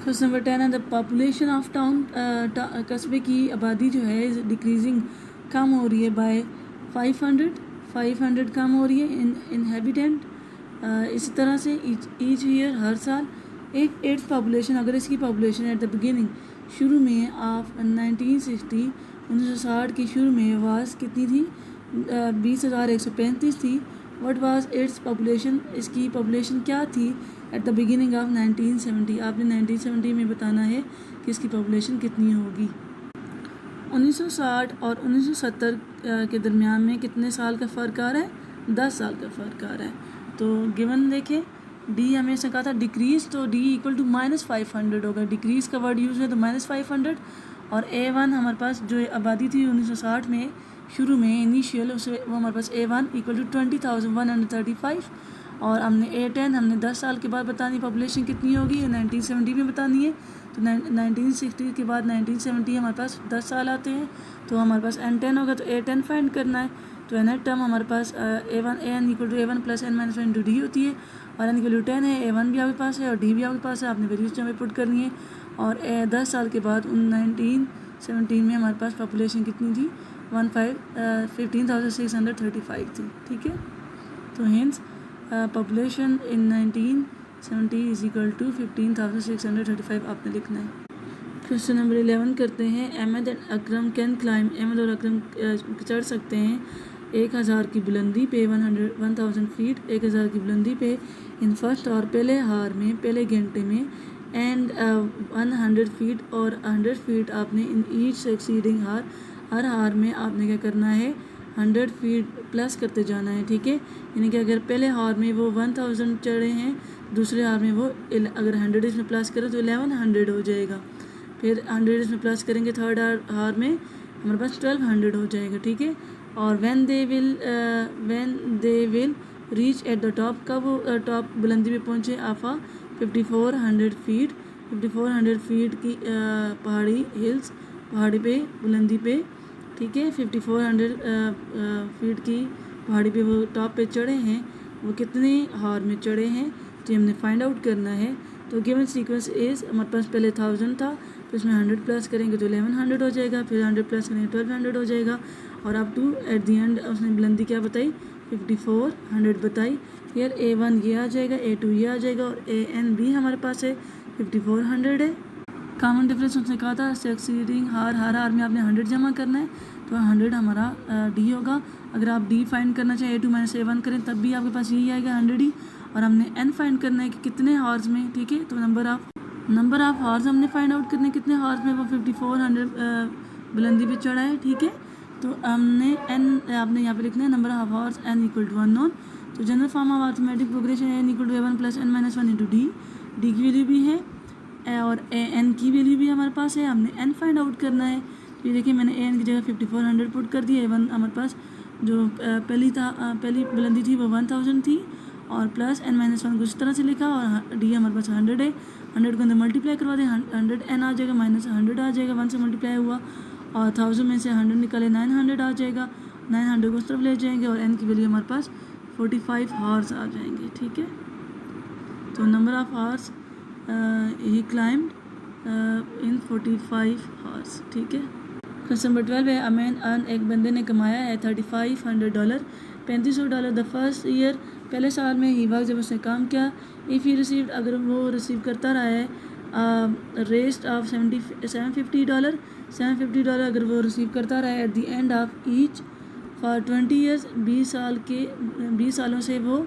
Question number 10 है the population of town कस्बे की आबादी जो है डिक्रीजिंग कम हो रही है बाय 500 कम हो रही है इन इनहेबिटेंट। इसी तरह से ईच ईयर हर साल एक एट्थ पॉपुलेशन अगर इसकी पॉपुलेशन एट द बिगिनिंग शुरू में ऑफ 1960 की शुरू में वास कितनी थी 20,135 थी। व्हाट वाज इट्स पॉपुलेशन इसकी पॉपुलेशन क्या थी एट द बिगिनिंग ऑफ 1970। आपने 1970 में बताना है कि इसकी पॉपुलेशन कितनी होगी। 1960 और 1970 के दरमियान में कितने साल का फ़र्क आ रहा है 10 साल का फ़र्क आ रहा है। तो गिवन देखें डी हमें इसने कहा था डिक्रीज़ तो डी इक्वल टू -500 होगा। डिक्रीज़ का वर्ड यूज़ है तो -500 और A1 हमारे पास जो आबादी थी 1960 में शुरू में इनिशियल उसे वो हमारे पास A1 इक्वल टू 20,135 और हमने A10 हमने 10 साल के बाद बतानी पॉपुलेशन कितनी होगी 1970 में बतानी है। तो 1960 के बाद 1970 हमारे पास 10 साल आते हैं तो हमारे पास N10 होगा तो A10 फाइंड करना है। तो nth टर्म हमारे पास an equal to A1 plus n-1 into D होती है और n इक्वल टू 10 है। A1 भी आपके पास है और डी भी आपके पास है। आपने वैल्यूज जहाँ पे पुट करनी है और 10 साल के बाद 1917 में हमारे पास पॉपुलेशन कितनी थी 15,635 थी। ठीक है तो hence population in 1970 is equal to 15,635 आपने लिखना है। क्वेश्चन नंबर 11 करते हैं Ahmad and Akram can climb. Ahmad और अकरम चढ़ सकते हैं 1000 की बुलंदी पे 1000 फीट 1000 की बुलंदी पे इन फर्स्ट और पहले हार में पहले घंटे में एंड 100 फीट और 100 फीट आपने इन ईच सक्सीडिंग हार हर हार में आपने क्या करना है 100 फीट प्लस करते जाना है। ठीक है यानी कि अगर पहले हार में वो 1000 चढ़े हैं दूसरे हार में वो अगर 100 इसमें प्लस करें तो 1100 हो जाएगा। फिर 100 इसमें प्लस करेंगे थर्ड हार में हमारे पास 1200 हो जाएगा। ठीक है और when they will reach at the top कब वो टॉप बुलंदी पे पहुँचे आफा 5400 फीट 5400 फीट की पहाड़ी हिल्स पहाड़ी पे बुलंदी पे। ठीक है 5400 फीट की पहाड़ी पे वो टॉप पे चढ़े हैं वो कितने हार में चढ़े हैं तो हमने फाइंड आउट करना है। तो गिवन सीक्वेंस इज हमारे पास पहले 1000 था फिर उसमें 100 प्लस करेंगे तो 1100 हो जाएगा फिर 100 प्लस करेंगे 1200 हो जाएगा और up to at the end उसने बुलंदी क्या बताई 5400 बताई। फिर A1 ये आ जाएगा A2 ये आ जाएगा और AN भी हमारे पास है 5400 है। कॉमन डिफरेंस उसने कहा था सक्सीडिंग हार में आपने 100 जमा करना है तो 100 हमारा डी होगा। अगर आप डी फाइंड करना चाहें A2 माइनस A1 करें तब भी आपके पास यही आएगा 100 ही और हमने n फाइंड करना है कि कितने हार्स में। ठीक है तो नंबर ऑफ हार्स हमने फाइंड आउट करने कितने हार्स में वो 5400 बुलंदी पे चढ़ा है। ठीक है तो हमने n आपने यहाँ पे लिखना है नंबर ऑफ हार्स n इक्वल टू अननोन। तो general form of arithmetic progression n equal to A1 plus n-1 into D की वैल्यू भी है और an की वैल्यू भी हमारे पास है। हमने n फाइंड आउट करना है तो ये देखिए मैंने an की जगह 5400 पुट कर दिया। A1 हमारे पास जो पहली बुलंदी थी वो 1000 थी और प्लस n-1 को इस तरह से लिखा और डी हमारे पास 100 है। 100 को अंदर मल्टीप्लाई करवा दें 100 n आ जाएगा माइनस 100 आ जाएगा 1 से मल्टीप्लाई हुआ और 1000 में से 100 निकाले 900 आ जाएगा 900 को उस तरफ ले जाएंगे और n की वैल्यू हमारे पास 45 हार्स आ जाएंगे। ठीक है तो number of hours he climbed in 45 hours. ठीक है क्वेश्चन नंबर 12 है अमैन अर्न एक बंदे ने कमाया है $3500 $3500 द फर्स्ट ईयर पहले साल में ही वक्त जब उसने काम किया। इफ़ ही रिसीव्ड अगर वो रिसीव करता रहा है रेस्ट ऑफ $750 अगर वो रिसीव करता रहा है eight the end of each for 20 years 20 सालों से वो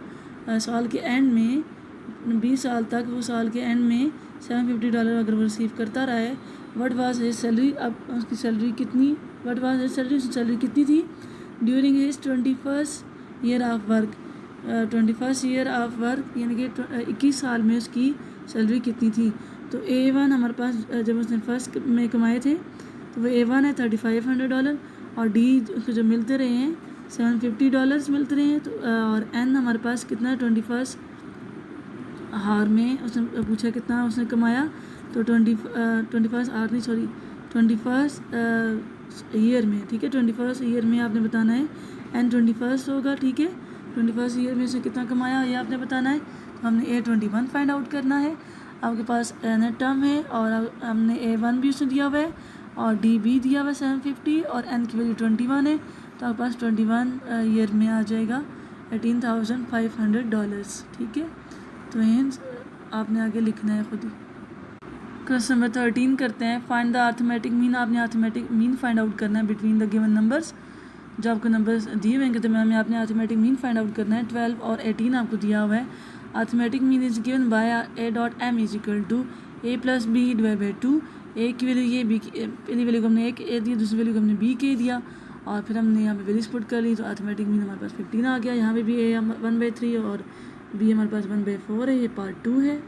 साल के एंड में 20 साल तक वो साल के एंड में $750 अगर वो रिसीव करता रहा है। व्हाट वाज हिज सैलरी अब उसकी सैलरी कितनी उसकी सैलरी कितनी थी during his 21st year of work 21st year of work यानी कि 21 साल में उसकी सैलरी कितनी थी। तो A1 हमारे पास जब उसने फर्स्ट में कमाए थे तो वो A1 है $3500 और डी उसको जो मिलते रहे हैं $750 मिलते रहे हैं तो और n हमारे पास कितना है 21st हार में उसने पूछा कितना उसने कमाया तो 21st ईयर में। ठीक है 21st ईयर में आपने बताना है n 21st होगा। ठीक है 21st ईयर में से कितना कमाया ये आपने बताना है। तो हमने A21 फाइंड आउट करना है आपके पास n टर्म है और हमने A1 भी उसने दिया हुआ है और D भी दिया हुआ है 750 और n की वैल्यू 21 है, तो आपके पास 21 ईयर में आ जाएगा $18,500, ठीक है। तो हेंस आपने आगे लिखना है खुद ही। क्वेश्चन नंबर 13 करते हैं। Find the arithmetic mean. आपने अर्थमेटिक मीन फाइंड आउट करना है बिटवीन द गिवन नंबर्स। जो आपको नंबर्स दिए हुए हैं तो मैम आपने अर्थमेटिक मीन फाइंड आउट करना है। 12 और 18 आपको दिया हुआ है। Arithmetic mean is given by A.M is equal to A plus B divide by 2। A की वैल्यू ये, बी की पहली वैल्यू को हमने एक ए दिया, दूसरी वैल्यू को हमने बी के दिया और फिर हमने यहाँ पे वैल्यूज पुट कर ली, तो अर्थमेटिक मीन हमारे पास 15 आ गया। यहाँ पे भी ए 1/3 और बी हमारे पास 1/4 है, ये पार्ट 2 है।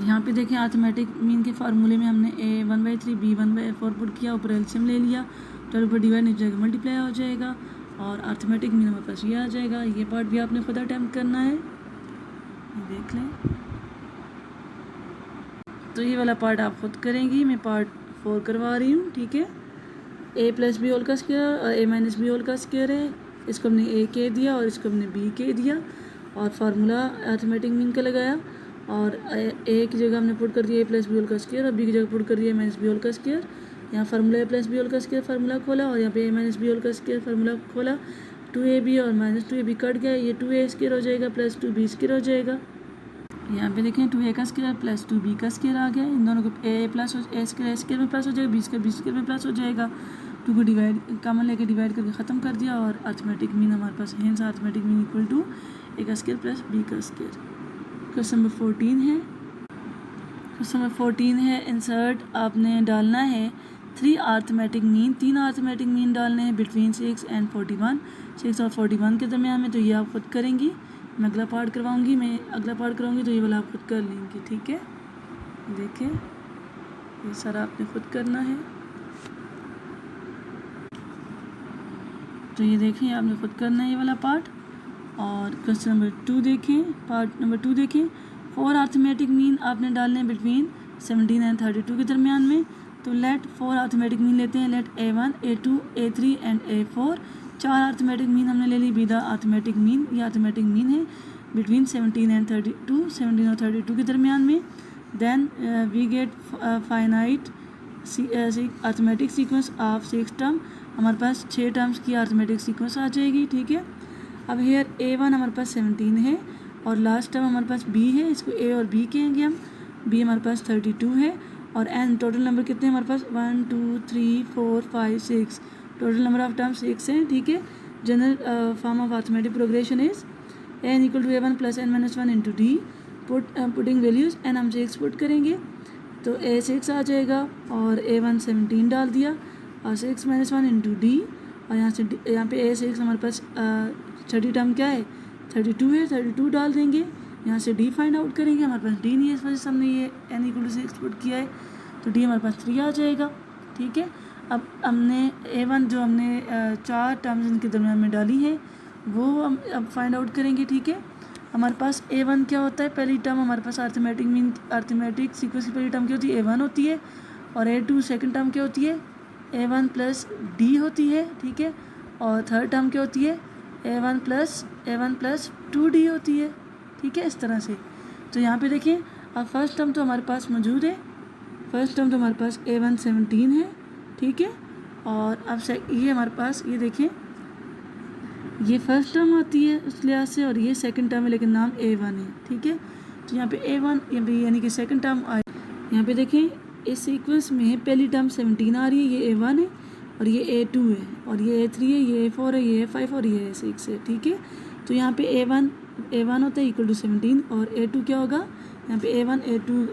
यहाँ पे देखें अर्थमेटिक मीन के फार्मूले में हमने ए 1/3 बी 1/4 पुट किया, ऊपर एलसीएम ले लिया, 12 पर डिवाइड नीचे जाकर मल्टीप्लाई हो जाएगा और अर्थमेटिक मीन हमारे पास ये आ जाएगा। ये पार्ट भी आपने खुद अटैम्प्ट करना है, ये देख लें। तो ये वाला पार्ट आप खुद करेंगी, मैं पार्ट 4 करवा रही हूँ, ठीक है। ए प्लस बी होल का स्क्वायर और ए माइनस बी होल का स्क्वायर है, इसको हमने ए के दिया और इसको हमने बी के दिया और फार्मूला अर्थमेटिक मीन का लगाया और ए की जगह हमने पुट कर दिया ए प्लस बी होल का स्क्वायर और बी की जगह पुट कर दिया ए माइनस बी होल का स्क्वायर। यहाँ फार्मूला ए प्लस बी होल का स्क्वायर फार्मूला खोला और यहाँ पे ए माइनस बी होल का स्क्वायर फार्मूला खोला। 2ab और माइनस 2ab कट गया, ये 2a स्क्वायर हो जाएगा प्लस 2b स्क्वायर हो जाएगा। यहाँ पे देखें 2a का स्क्वायर प्लस 2b का स्क्वायर आ गया। इन दोनों को ए प्लस ए स्क्वायर में प्लस हो जाएगा, बी स्क्वायर में प्लस हो जाएगा। 2 को डिवाइड कॉमन लेके डिवाइड करके ख़त्म कर दिया और अर्थमेटिक मीन हमारे पास है। अर्थमेटिक मीन इक्वल टू ए का स्क्वायर प्लस बी का स्क्वायर। क्वेश्चन नंबर 14 है। क्वेश्चन नंबर 14 है, इंसर्ट आपने डालना है 3 अर्थमेटिक मीन, 3 अर्थमेटिक मीन डालने हैं बिटवीन 6 एंड 41, 6 और 41 के दरमियान में। तो ये आप खुद करेंगी, मैं अगला पार्ट करवाऊंगी, मैं अगला पार्ट कराऊंगी तो ये वाला आप खुद कर लेंगी, ठीक है। देखें ये सारा आपने खुद करना है, तो ये देखें आपने खुद करना है ये वाला पार्ट। और क्वेश्चन नंबर 2 देखें, पार्ट नंबर 2 देखें। 4 अर्थमेटिक मीन आपने डालने हैं बिटवीन 17 एंड 32 के दरमियान में। तो लेट 4 अर्थमेटिक मीन लेते हैं, late A1 A2 A3 and A4। 4 arithmetic mean हमने ले ली बी द अर्थमेटिक मीन, ये अर्थमेटिक मीन है बिटवीन 17 एंड 32, 17 और 32 के दरमियान में। Then we get finite arithmetic sequence of 6 term, हमारे पास 6 टर्म्स की अर्थमेटिक सीक्वेंस आ जाएगी, ठीक है। अब हेयर A1 हमारे पास 17 है और लास्ट टर्म हमारे पास B है, इसको A और B कहेंगे हम। B हमारे पास 32 है और n टोटल नंबर कितने हमारे पास 1 2 3 4 5 6, टोटल नंबर ऑफ टर्म्स 6 हैं, ठीक है। General form of arithmetic progression is n equal to A1 plus n minus 1 into D. Putting values n हम 6 पुट करेंगे तो A 6 आ जाएगा और A1 17 डाल दिया और 6 माइनस 1 इंटू डी और यहाँ पे A 6 हमारे पास 30 टर्म क्या है 32 है, 32 डाल देंगे। यहाँ से डी फाइंड आउट करेंगे, हमारे पास डी नहीं है, इस वजह से हमने ये n इक्वल टू 6 पुट किया है, तो डी हमारे पास 3 आ जाएगा, ठीक है। अब हमने A1 जो हमने 4 टर्म्स इनके दरमियान में डाली है वो हम अब फाइंड आउट करेंगे, ठीक है। हमारे पास A1 क्या होता है, पहली टर्म हमारे पास अर्थमेटिक मीन अर्थमेटिक सीक्वेंस की पहली टर्म क्या होती है A1 होती है और A2 सेकंड टर्म क्या होती है A1 प्लस डी होती है, ठीक है। और थर्ड टर्म क्या होती है A1 प्लस 2D होती है, ठीक है, इस तरह से। तो यहाँ पे देखें अब फर्स्ट टर्म तो हमारे पास मौजूद है, फर्स्ट टर्म तो हमारे पास A1 17 है, ठीक है। और अब ये हमारे पास ये देखें ये फर्स्ट टर्म आती है उस लिहाज से और ये सेकंड टर्म है लेकिन नाम A1 है, ठीक है। तो यहाँ पे A1 यहाँ पे यानी कि सेकंड टर्म आए, यहाँ पे देखें इस सीक्वेंस में पहली टर्म 17 आ रही है, ये A1 है और ये A2 है और ये A3 है, ये A4 है, ये A5 और ये A6 है, ठीक है। तो यहाँ पे A1 होता है इक्वल टू 17 और A2 क्या होगा, यहाँ पे A1 A2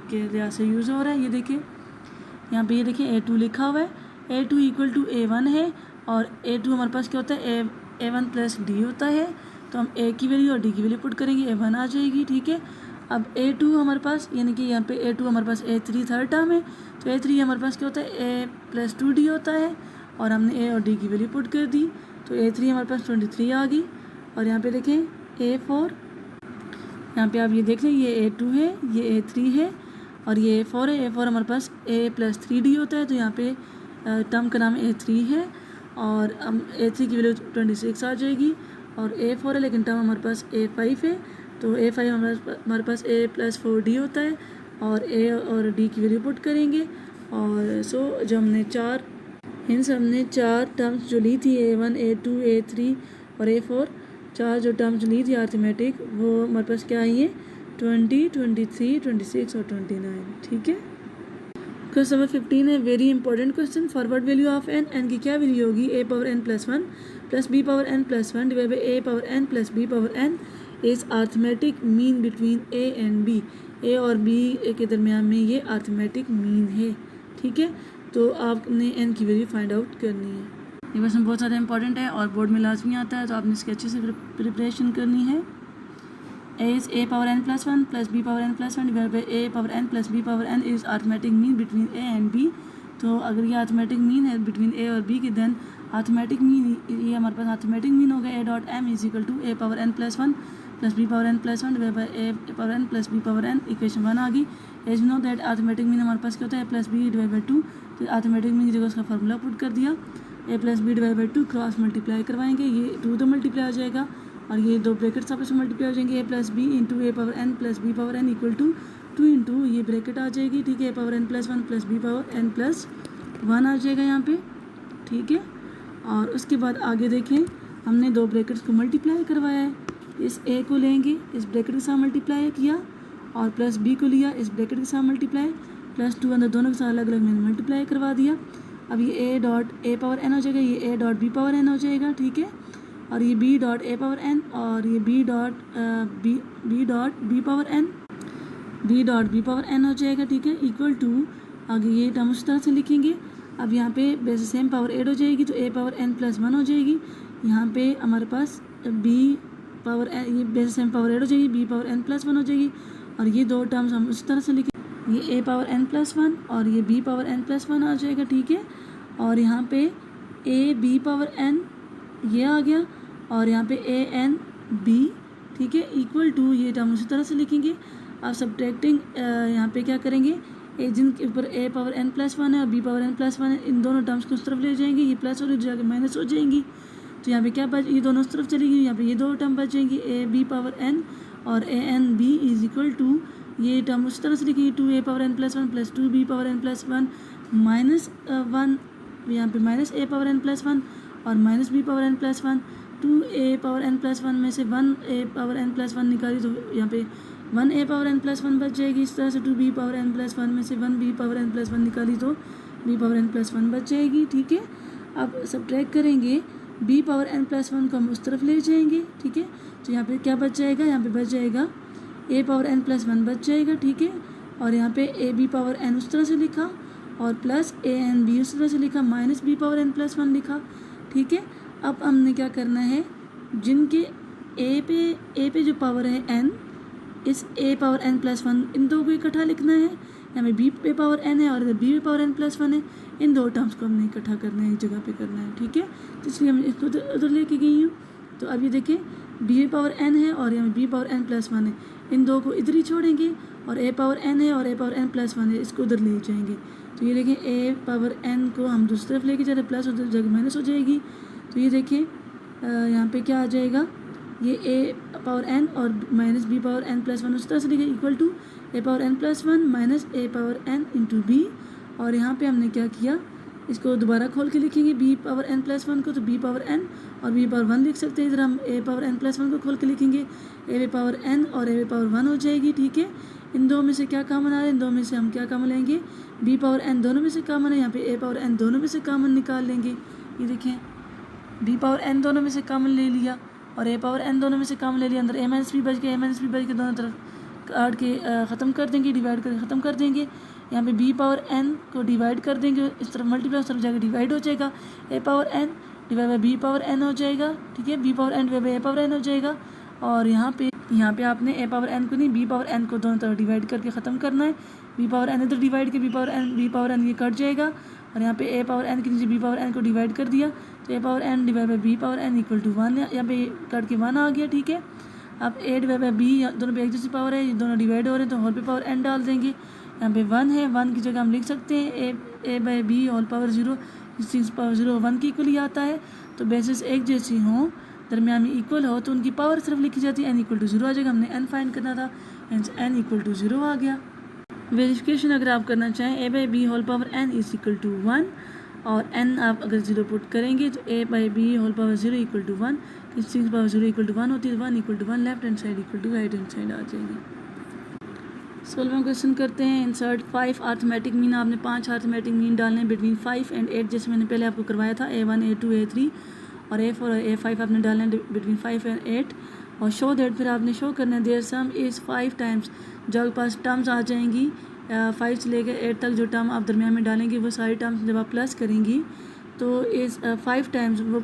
के लिहाज से यूज़ हो रहा है। ये देखें यहाँ पे ये देखिए A2 लिखा हुआ है, A2 इक्वल टू A1 है और A2 हमारे पास क्या होता है A1 प्लस डी होता है, तो हम A की वैल्यू और D की वैल्यू पुट करेंगे, A1 आ जाएगी, ठीक है। अब A2 हमारे पास यानी कि यहाँ पे A2 हमारे पास A3 थर्ड टर्म है, तो A3 हमारे पास क्या होता है A प्लस 2D होता है और हमने A और D की वैल्यू पुट कर दी, तो A3 हमारे पास 23 आ गई। और यहाँ पे देखें A4, यहाँ पे आप ये देख लें ये A2 है, ये A3 है और ये A4 है। A4 हमारे पास A प्लस 3D होता है, तो यहाँ पे टर्म का नाम A3 है और हम A3 की वैल्यू 26 आ जाएगी और A4 है लेकिन टर्म हमारे पास A5 है, तो A5 हमारे पास A प्लस 4D होता है और ए और डी की वैल्यू पुट करेंगे। और सो जो हमने चार टर्म्स जो ली थी A1 A2 A3 और A4, चार जो टर्म्स ली थी अर्थमेटिक, वो हमारे पास क्या आई है 20, 23, 26 और 29। ठीक है। क्वेश्चन नंबर 15 है very important question. For what value of n की क्या वैल्यू होगी a power n plus 1 plus b power n plus 1 divide by a power n plus b power n is arithmetic mean between a and b। a और b के दरमियान में ये arithmetic mean है। ठीक है, तो आपने n की वैल्यू फाइंड आउट करनी है। ये क्वेश्चन बहुत ज़्यादा इंपॉर्टेंट है और बोर्ड में लाजमी आता है, तो आपने इसकी अच्छे से प्रिपरेशन करनी है। is a power n plus 1 plus b power n plus 1 divided by a power n plus b power n is arithmetic mean between a and b। तो अगर ये अर्थमेटिक मीन है बिटवीन a और b के, then arithmetic mean ये हमारे पास arithmetic mean होगा a dot m is equal to a power n plus 1 plus b power n plus 1 divide by a power n plus b power n। Equation 1 आ गई। As know that arithmetic mean हमारे पास क्या होता है a plus B divide by 2। तो arithmetic mean की जगह उसका फार्मूला पुट कर दिया, a plus B divide by 2 cross multiply करवाएंगे, ये 2 तो मल्टीप्लाई हो जाएगा और ये दो ब्रैकेट्स आपस में मल्टीप्लाई हो जाएंगे। a plus B into A power n plus B power n equal to 2 into ये ब्रैकेट आ जाएगी। ठीक है, a power n plus 1 plus B power n plus 1 आ जाएगा यहाँ पे। ठीक है, और उसके बाद आगे देखें, हमने दो ब्रैकेट्स को मल्टीप्लाई करवाया है। इस a को लेंगे, इस ब्रैकेट के साथ मल्टीप्लाई किया, और प्लस b को लिया, इस ब्रैकेट के साथ मल्टीप्लाई, प्लस 2 अंदर दोनों के साथ अलग अलग मैंने मल्टीप्लाई करवा दिया। अब ये a dot a power n हो जाएगा, ये a dot b power n हो जाएगा। ठीक है, और ये b dot a power n और ये b dot b power n हो जाएगा। ठीक है, इक्वल टू आगे ये टर्म उस तरह से लिखेंगे। अब यहाँ पे बेस सेम पावर ऐड हो जाएगी, तो a पावर n प्लस 1 हो जाएगी। यहाँ पे हमारे पास b पावर n, ये बेस सेम पावर ऐड हो जाएगी, b पावर n प्लस 1 हो जाएगी। और ये दो टर्म्स हम उस तरह से लिखेंगे, ये a पावर n प्लस 1 और ये b पावर n प्लस 1 आ जाएगा। ठीक है, और यहाँ पे a b पावर n ये आ गया, और यहाँ पे a n b। ठीक है, इक्वल टू ये टर्म उसी तरह से लिखेंगे। अब सब्ट्रैक्टिंग यहाँ पे क्या करेंगे, जिनके ऊपर a पावर n प्लस 1 है और b पावर n प्लस 1 है, इन दोनों टर्म्स को उस तरफ ले जाएंगे, ये प्लस और जाके माइनस हो जाएंगी। तो यहाँ पे क्या बच, ये दोनों उस तरफ चलेगी, यहाँ पे ये दो टर्म बच जाएंगी, a b पावर n और a n b is equal to ये टर्म उस तरह से लिखेंगे, 2a power n plus 1 plus 2b power n plus 1 minus 1, यहाँ पे minus a power n plus 1 और minus b power n plus 1। 2a power n plus 1 में से 1a पावर n प्लस 1 निकाली, तो यहाँ पे 1a पावर n प्लस 1 बच जाएगी। इस तरह से 2b पावर n प्लस 1 में से 1b पावर n प्लस 1 निकाली, तो b पावर n प्लस 1 बच जाएगी। ठीक है, अब सब्ट्रैक्ट करेंगे, b पावर n प्लस 1 को हम उस तरफ ले जाएंगे। ठीक है, तो यहाँ पे क्या बच जाएगा, यहाँ पे बच जाएगा a पावर n प्लस 1 बच जाएगा। ठीक है, और यहाँ पे a b पावर n उस तरह से लिखा और प्लस a n b उस तरह से लिखा, minus b power n plus 1 लिखा। ठीक है, अब हमने क्या करना है, जिनके a पे जो पावर है n, इस a पावर n प्लस 1 इन दो को इकट्ठा लिखना है। यहाँ पे b पे पावर n है और इधर b पे पावर n प्लस 1 है, इन दो टर्म्स को हमने इकट्ठा करना है, एक जगह पे करना है। ठीक है, तो इसलिए हम इसको उधर लेके गई हूँ। तो अब ये देखें, b पे पावर n है और यहाँ b पावर n प्लस 1 है, इन दो को इधर ही छोड़ेंगे, और a पावर n है और a पावर n प्लस 1 है, इसको उधर ले जाएंगे। तो ये देखें, a पावर n को हम दूसरी तरफ लेके जा रहे हैं, प्लस उधर जगह माइनस हो जाएगी। तो ये देखिए यहाँ पे क्या आ जाएगा, ये a पावर n और minus b power n plus 1 उस तरह से लिखे, equal to a power n plus 1 minus a power n into b। और यहाँ पे हमने क्या किया, इसको दोबारा खोल के लिखेंगे b पावर n प्लस 1 को, तो b पावर n और b पावर 1 लिख सकते हैं। इधर हम a पावर n प्लस 1 को खोल के लिखेंगे, a पावर n और a पावर 1 हो जाएगी। ठीक है, इन दो में से क्या कॉमन आ रहा है, इन दो में से हम क्या कॉमन लेंगे, b पावर n दोनों में से कॉमन है, यहाँ पे a पावर n दोनों में से कॉमन निकाल लेंगे। ये देखें, b पावर n दोनों में से कॉमन ले लिया और a पावर n दोनों में से कॉमन ले लिया, अंदर a माइनस बी बच गया, a माइनस बी बच के दोनों तरफ काट के ख़त्म कर देंगे, डिवाइड करके ख़त्म कर देंगे। यहाँ पे b पावर n को डिवाइड कर देंगे, इस तरफ मल्टीप्लाई उस तरफ जाकर डिवाइड हो जाएगा, a power n divide by b power n हो जाएगा। ठीक है, b power n divide by a power n हो जाएगा। और यहाँ पे आपने a पावर n को नहीं, b पावर n को दोनों तरफ डिवाइड करके ख़त्म करना है। b पावर n इधर डिवाइड के b पावर n ये कट जाएगा, और यहाँ पे a पावर n के नीचे b पावर n को डिवाइड कर दिया, तो a power n divide by b power n equal to 1, यहाँ पे कट के 1 आ गया। ठीक है, अब a डिवाइड बाई b दोनों पे एक जैसी पावर है, ये दोनों डिवाइड हो रहे हैं, तो होल पे पावर n डाल देंगे। यहाँ पे 1 है, 1 की जगह हम लिख सकते हैं a by b whole power 0, 6 power 0 1 की इक्वल ही आता है। तो बेसिस एक जैसी हों, दरमियान में इक्वल हो, तो उनकी पावर सिर्फ लिखी जाती है, n इक्वल टू 0 आ जाएगा। हमने n फाइंड करना था, n इक्वल टू 0 आ गया। वेरिफिकेशन अगर आप करना चाहें a by B whole power n is equal to 1 और n आप अगर 0 पुट करेंगे तो a by B whole power 0 equal to 1, किसी की पावर 0 इक्वल टू 1 होती है, 1 equal to 1 left hand side equal to right hand side आ जाएगी। 16वां क्वेश्चन करते हैं। इंसर्ट 5 अर्थमेटिक मीन, आपने 5 अर्थमेटिक मीन डालने हैं बिटवीन 5 एंड 8, जैसे मैंने पहले आपको करवाया था a1 a2 a3 और a4 और a5 आपने डालना है बिटवीन 5 एंड 8 और शो दैट फिर आपने शो करना है देयर सम इज़ 5 टाइम्स, जो आपके पास टर्म्स आ जाएंगी 5 से लेकर 8 तक जो टर्म आप दरमियान में डालेंगे वो सारी टर्म्स जब आप प्लस करेंगी तो इस 5 टाइम्स वो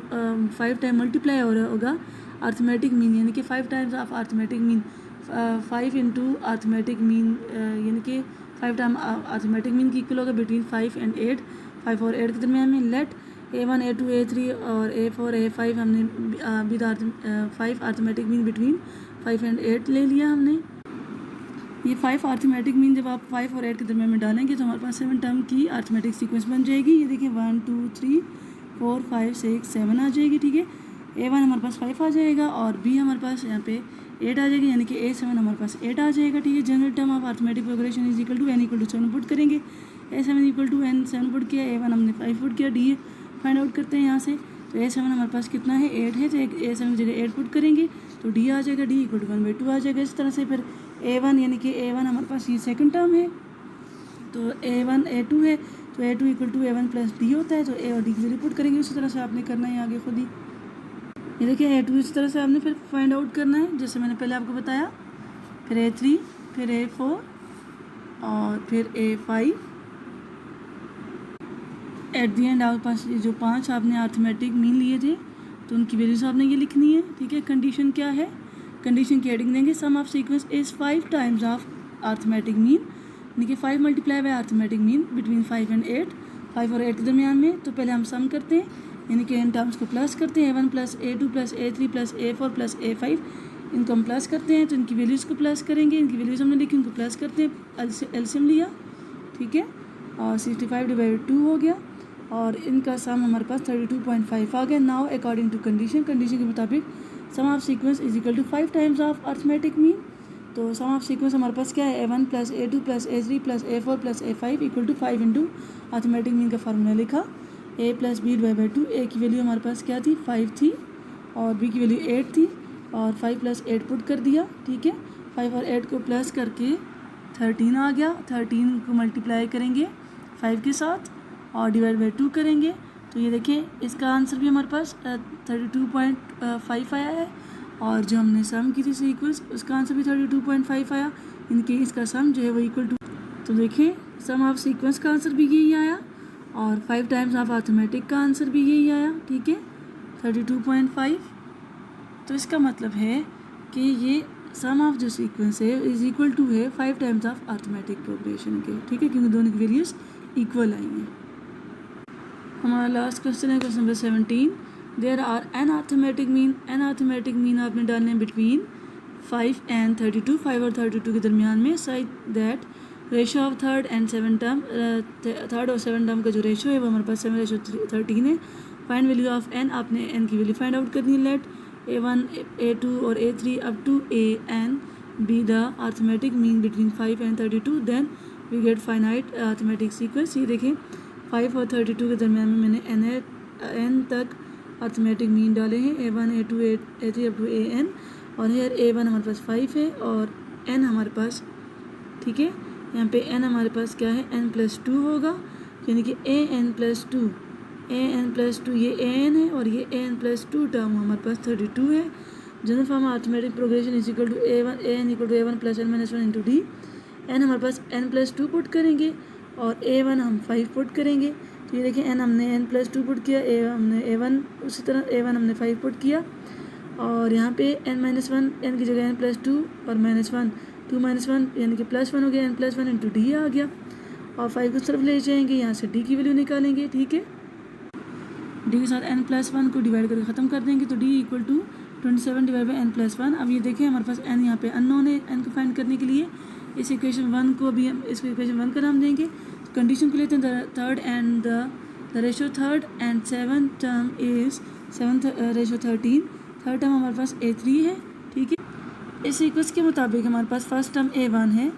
5 टाइम मल्टीप्लाई हो रहा होगा अर्थमेटिक मीन, यानी कि 5 times of arithmetic mean 5 into arithmetic mean, यानी कि 5 टाइम अर्थमेटिक मीन की इक्वल होगा बिटवीन 5 एंड 8, 5 और 8 के दरमियान में। लेट a1 a2 a3 और a4 a5 हमने with 5 arithmetic mean between 5 and 8 ले लिया हमने। ये 5 अर्थमेटिक मीन जब आप 5 और 8 के दरमियान में डालेंगे तो हमारे पास 7 टर्म की अर्थमेटिक सीक्वेंस बन जाएगी। ये देखिए 1 2 3 4 5 6 7 आ जाएगी, ठीक है। a1 हमारे पास 5 आ जाएगा और b हमारे पास यहाँ पे 8 आ जाएगी, यानी कि a7 हमारे पास 8 आ जाएगा, ठीक है। General term of arithmetic progression is equal to n equal to 7 put करेंगे, a7 equal to n 7 put किया, a1 हमने 5 पुट किया, d फाइंड आउट करते हैं यहाँ से। तो a7 हमारे पास कितना है 8 है, तो a7 की जगह 8 पुट करेंगे तो d आ जाएगा, d इक्वल टू 1/2 आ जाएगा। इस तरह से फिर a1 यानी कि a1 हमारे पास ये सेकंड टर्म है, तो a1 a2 है तो a2 equal to a1 plus d होता है, तो a और d की वैल्यू पुट करेंगे। उसी तरह से आपने करना है आगे खुद ही। ये देखिए a2 इस तरह से आपने फिर फाइंड आउट करना है जैसे मैंने पहले आपको बताया, फिर a3 फिर a4 और फिर a5। एट दी एंड आपके पास जो 5 आपने अर्थमेटिक मीन लिए थे तो उनकी वैल्यूज आपने ये लिखनी है, ठीक है। कंडीशन क्या है, कंडीशन की हेडिंग देंगे sum of sequence is 5 times of arithmetic mean, यानी कि 5 multiply by arithmetic mean between 5 and 8, 5 और 8 के दरमियान में। तो पहले हम सम करते हैं, यानी कि इन टर्म्स को प्लस करते हैं, a1 plus a2 plus a3 plus a4 plus a5, इनको हम प्लस करते हैं तो इनकी वैल्यूज़ को प्लस करेंगे, इनकी वैल्यूज़ हमने लिखी उनको प्लस करते हैं, एलसीएम लिया, ठीक है, और 65/2 हो गया और इनका सम हमारे पास 32.5 आ गया। नाउ अकॉर्डिंग टू कंडीशन के मुताबिक sum of sequence is equal to 5 times of arithmetic mean. तो सम ऑफ सीक्वेंस हमारे पास क्या है, a1 plus a2 plus a3 plus a4 plus a5 equal to 5 into arithmetic mean का formula लिखा, a plus b divide by 2, a की value हमारे पास क्या थी 5 थी और b की वैल्यू 8 थी और 5 प्लस 8 पुट कर दिया, ठीक है। 5 और 8 को प्लस करके 13 आ गया, 13 को मल्टीप्लाई करेंगे 5 के साथ और डिवाइड बाई 2 करेंगे तो ये देखिए इसका आंसर भी हमारे पास 32.5 आया है और जो हमने सम की थी सीक्वेंस उसका आंसर भी 32.5 आया, इनके इसका सम जो है वो इक्वल टू, तो देखिए सम ऑफ सीक्वेंस का आंसर भी यही आया और 5 टाइम्स ऑफ अर्थमेटिक का आंसर भी यही आया, ठीक है, 32.5। तो इसका मतलब है कि ये सम ऑफ जो सीक्वेंस है इज इक्वल टू है 5 टाइम्स ऑफ अर्थमेटिक प्रोग्रेशन के, ठीक है, क्योंकि दोनों की वैल्यूज इक्वल आई हैं। हमारा लास्ट क्वेश्चन है question number 17। There are n arithmetic mean आपने डालने हैं बिटवीन 5 एंड 32, 5 और 32 के दरमियान में, such that ratio of third and 7 term, third और 7 टर्म का जो रेशो है वो हमारे पास 7:13 है। फाइंड वैल्यू ऑफ एन, आपने एन की वैल्यू फाइंड आउट करनी है। लेट a1 a2 और a3 up to an be the arithmetic mean between 5 and 32, then we get finite arithmetic sequence. ये देखें 5 और 32 के दरमियान में मैंने n तक अर्थमेटिक मीन डाले हैं, a1 a2 a3 up to an और हेयर a1 हमारे पास 5 है और n हमारे पास, ठीक है, यहाँ पे n हमारे पास क्या है n प्लस 2 होगा, यानी कि an प्लस 2 ये an है और ये an प्लस 2 टर्म हमारे पास 32 है। General form arithmetic progression is equal to an equal to a1 plus n minus 1 into d। n हमारे पास n प्लस 2 पुट करेंगे और a1 हम 5 पुट करेंगे, तो ये देखिए n हमने n प्लस 2 पुट किया, हमने a1 उसी तरह a1 हमने 5 पुट किया और यहाँ पे n माइनस 1, n की जगह n प्लस 2 और माइनस 1, 2 माइनस 1 यानी कि प्लस 1 हो गया, n प्लस 1 इंटू डी आ गया और 5 को तरफ ले जाएंगे, यहाँ से d की वैल्यू निकालेंगे, ठीक है। d के साथ n प्लस 1 को डिवाइड करके ख़त्म कर देंगे तो d equal to 27 divide by n plus 1। अब ये देखें हमारे पास n यहाँ पे अननोन है, n को फाइंड करने के लिए इस इक्वेशन 1 को भी हम इसको इक्वेशन 1 का नाम देंगे। तो कंडीशन को लेते हैं third and the ratio third and 7 term is 7:13, third term हमारे पास a3 है, ठीक है। इस सीक्वेंस के मुताबिक हमारे पास फर्स्ट टर्म a1 है,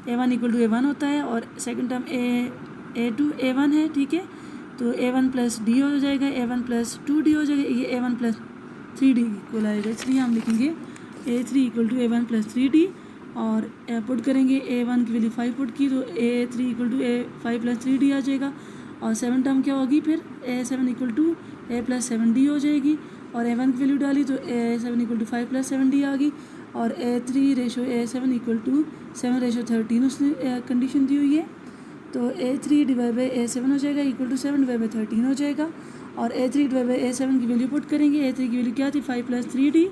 A1 इक्वल टू A1 होता है और सेकंड टर्म A2 A1 है, ठीक है। तो A1 प्लस डी हो जाएगा, A1 प्लस 2D हो जाएगा, ये A1 प्लस 3D इक्वल आएगा, इसलिए हम लिखेंगे A3 equal to A1 plus 3D और पुट करेंगे A1 की वैल्यू 5 पुट की तो A3 equal to A5 plus 3D आ जाएगा और 7 टर्म क्या होगी फिर A7 equal to A plus 7D हो जाएगी और A1 की वैल्यू डाली तो A7 equal to 5 plus 7D आ गई और A3 ratio A7 equal to 7 ratio 13 उसने कंडीशन दी हुई है। तो A3 डिवाइड बाई A7 हो जाएगा इक्वल टू 7 डिवाइड बाई 13 हो जाएगा और A3 डिवाइड बाई A7 की वैल्यू पुट करेंगे। A3 की वैल्यू क्या थी 5 प्लस 3D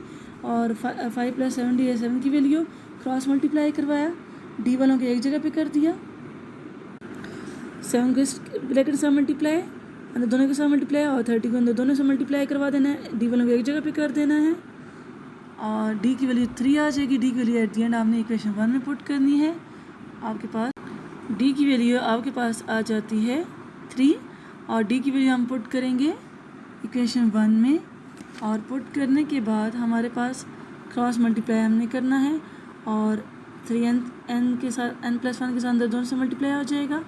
और 5 प्लस 7D A7 की वैल्यू क्रॉस मल्टीप्लाई करवाया, डी वालों को एक जगह पे कर दिया, 7 को ब्रैकेट से मल्टीप्लाई अंदर दोनों के साथ मल्टीप्लाई और 30 को अंदर दोनों से मल्टीप्लाई करवा देना है, डी वालों को एक जगह पे कर देना है और डी की वैल्यू 3 आ जाएगी। डी की वैल्यू एट दी एंड आपने इक्वेशन 1 में पुट करनी है। आपके पास डी की वैल्यू आपके पास आ जाती है 3 और डी की वैल्यू हम पुट करेंगे इक्वेशन 1 में और पुट करने के बाद हमारे पास क्रॉस मल्टीप्लाई हमने करना है और 3n के साथ n प्लस 1 के साथ अंदर दोनों से मल्टीप्लाई हो जाएगा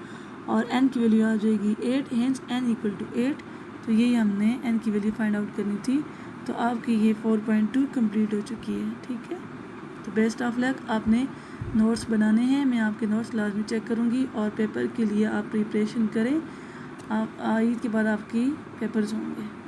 और n की वैल्यू आ जाएगी 8, हेंस n इक्वल टू 8। तो यही हमने n की वैल्यू फाइंड आउट करनी थी। तो आपकी ये 4.2 कंप्लीट हो चुकी है, ठीक है। तो बेस्ट ऑफ लक, आपने नोट्स बनाने हैं, मैं आपके नोट्स लाजमी चेक करूँगी और पेपर के लिए आप प्रिपरेशन करें। आप ईद के बाद आपकी पेपर्स होंगे।